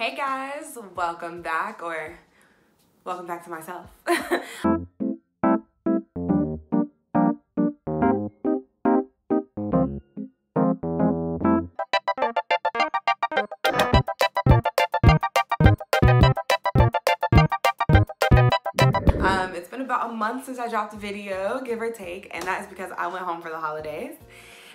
Hey guys, welcome back, or welcome back to myself. It's been about a month since I dropped a video, give or take, and that is because I went home for the holidays.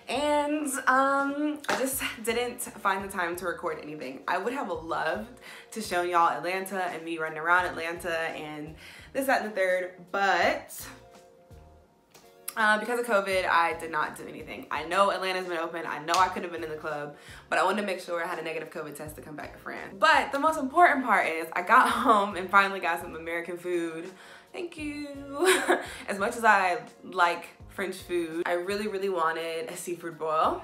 And I just didn't find the time to record anything. I would have loved to show y'all Atlanta and me running around Atlanta and this, that, and the third, but because of COVID, I did not do anything. I know Atlanta's been open. I know I could have been in the club, but I wanted to make sure I had a negative COVID test to come back to France. But the most important part is I got home and finally got some American food. Thank you. As much as I like French food, I really wanted a seafood boil.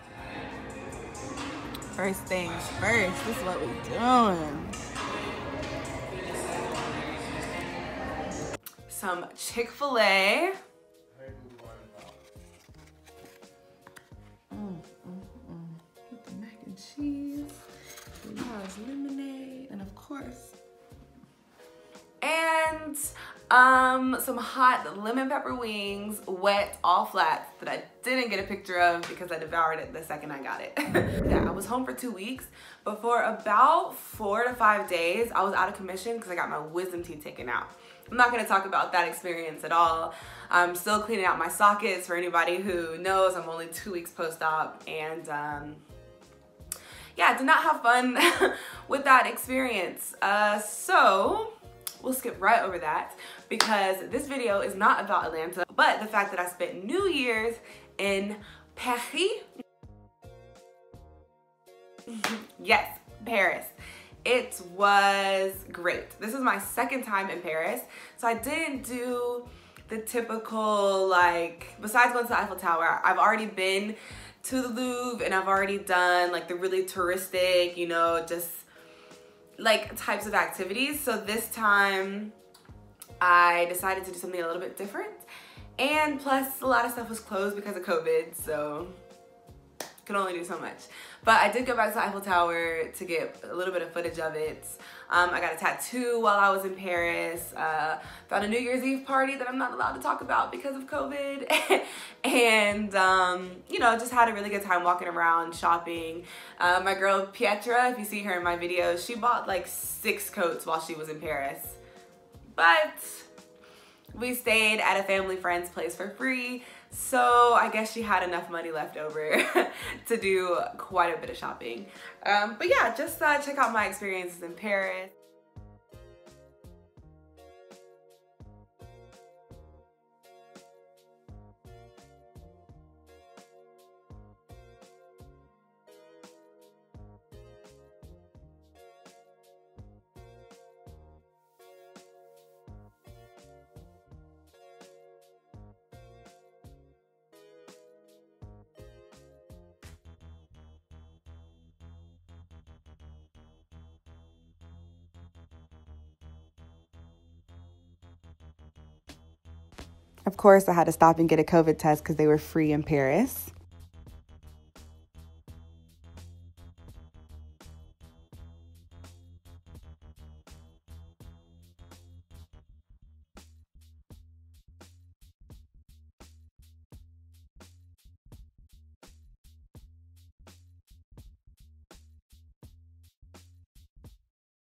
First things first, this is what we're doing. Some Chick-fil-A. With the mac and cheese, lemonade, and of course, and some hot lemon pepper wings, wet, all flats, that I didn't get a picture of because I devoured it the second I got it. Yeah, I was home for 2 weeks, but for about 4 to 5 days, I was out of commission because I got my wisdom teeth taken out. I'm not gonna talk about that experience at all. I'm still cleaning out my sockets for anybody who knows. I'm only 2 weeks post-op, and yeah, I did not have fun with that experience. So we'll skip right over that because this video is not about Atlanta, but the fact that I spent New Year's in Paris. Yes, Paris. It was great. This is my second time in Paris, so I didn't do the typical, like, besides going to the Eiffel Tower, I've already been to the Louvre and I've already done like the really touristic, you know, just like types of activities. So this time I decided to do something a little bit different, and plus a lot of stuff was closed because of COVID, so could only do so much. But I did go back to the Eiffel Tower to get a little bit of footage of it. I got a tattoo while I was in Paris, found a New Year's Eve party that I'm not allowed to talk about because of COVID, and you know, just had a really good time walking around, shopping. My girl Pietra, if you see her in my videos, she bought like 6 coats while she was in Paris. But we stayed at a family friend's place for free, so I guess she had enough money left over to do quite a bit of shopping. But yeah, just check out my experiences in Paris. Of course, I had to stop and get a COVID test because they were free in Paris.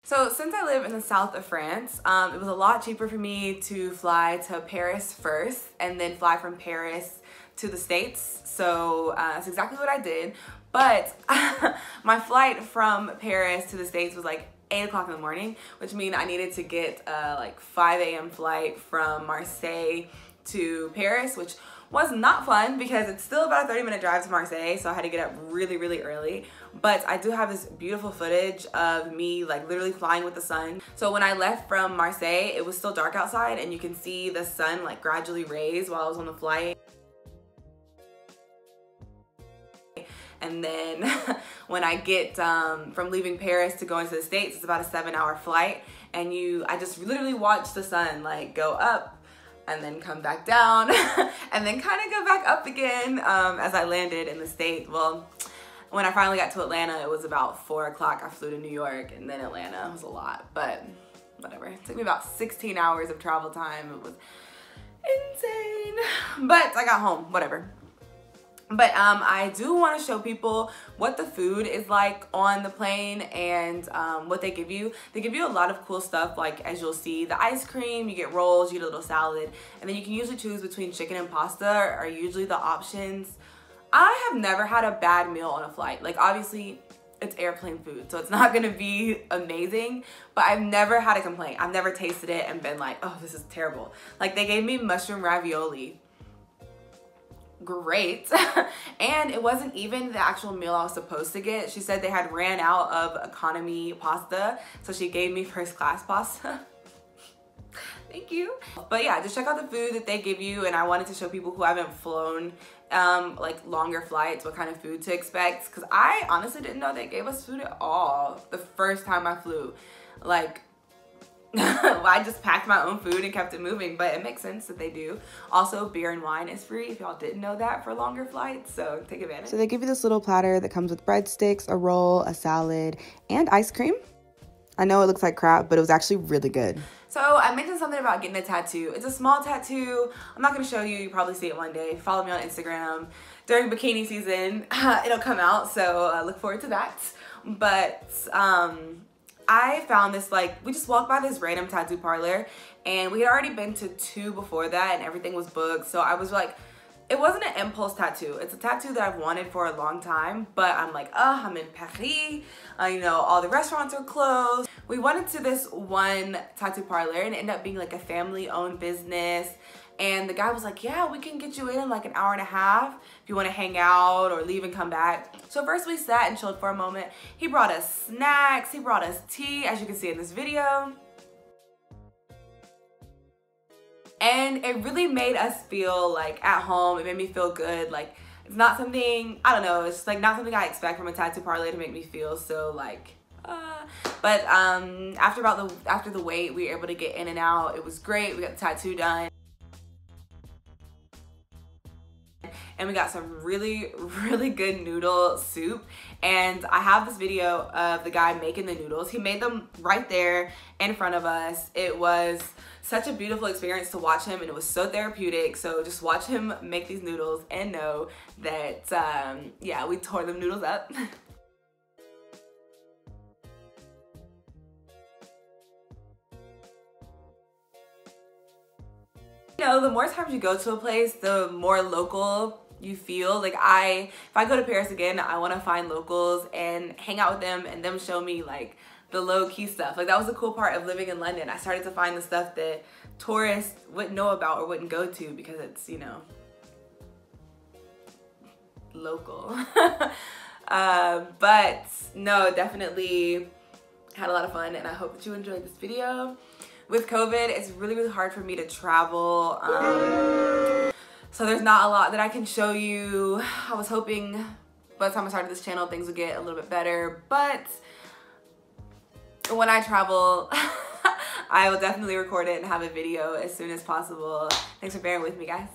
So since I live in the south of France, it was a lot cheaper for me to fly to Paris first and then fly from Paris to the States. So that's exactly what I did. But my flight from Paris to the States was like 8 o'clock in the morning, which means I needed to get a like 5 a.m. flight from Marseille to Paris, which was not fun because it's still about a 30-minute drive to Marseille, so I had to get up really early. But I do have this beautiful footage of me like literally flying with the sun. So when I left from Marseille, it was still dark outside and you can see the sun like gradually raise while I was on the flight. And then when I get from leaving Paris to going to the States, it's about a 7-hour flight, and I just literally watch the sun like go up and then come back down and then kind of go back up again as I landed in the States. Well, When I finally got to Atlanta, it was about 4 o'clock. I flew to New York and then Atlanta. It was a lot, but whatever. It took me about 16 hours of travel time. It was insane, but I got home, whatever. But I do want to show people what the food is like on the plane and what they give you. They give you a lot of cool stuff, like as you'll see, the ice cream, you get rolls, you get a little salad, and then you can usually choose between chicken and pasta are usually the options. I have never had a bad meal on a flight. Like obviously it's airplane food, so it's not gonna be amazing, but I've never had a complaint. I've never tasted it and been like, oh, this is terrible. Like they gave me mushroom ravioli. Great. And it wasn't even the actual meal I was supposed to get. She said they had ran out of economy pasta, so she gave me first class pasta. Thank you. But yeah, just check out the food that they give you, and I wanted to show people who haven't flown like longer flights what kind of food to expect, because I honestly didn't know they gave us food at all the first time I flew. Like I just packed my own food and kept it moving, but it makes sense that they do. Also, beer and wine is free if y'all didn't know that for longer flights, so take advantage. So they give you this little platter that comes with breadsticks, a roll, a salad, and ice cream. I know it looks like crap, but it was actually really good. So I mentioned something about getting a tattoo. It's a small tattoo. I'm not gonna show you. You probably see it one day. Follow me on Instagram. During bikini season, it'll come out, so look forward to that. But I found this, like, we just walked by this random tattoo parlor, and we had already been to 2 before that, and everything was booked. So I was like, it wasn't an impulse tattoo. It's a tattoo that I've wanted for a long time, but I'm like, I'm in Paris. You know, all the restaurants are closed. We went into this one tattoo parlor, and it ended up being like a family-owned business. And the guy was like, yeah, we can get you in like an hour and a half if you want to hang out or leave and come back. So first we sat and chilled for a moment. He brought us snacks, he brought us tea, as you can see in this video. And it really made us feel like at home. It made me feel good. Like it's not something, I don't know, it's like not something I expect from a tattoo parlor to make me feel so like, but after the wait, we were able to get in and out. It was great. We got the tattoo done. And we got some really, really good noodle soup. And I have this video of the guy making the noodles. He made them right there in front of us. It was such a beautiful experience to watch him, and it was so therapeutic. So just watch him make these noodles and know that, yeah, we tore them noodles up. You know, the more times you go to a place, the more local you feel. Like if I go to Paris again, I want to find locals and hang out with them and them show me like the low-key stuff. Like that was the cool part of living in London. I started to find the stuff that tourists wouldn't know about or wouldn't go to because it's, you know, local. But no, definitely had a lot of fun, and I hope that you enjoyed this video. With COVID, it's really, really hard for me to travel. So there's not a lot that I can show you. I was hoping by the time I started this channel, things would get a little bit better, but when I travel, I will definitely record it and have a video as soon as possible. Thanks for bearing with me, guys.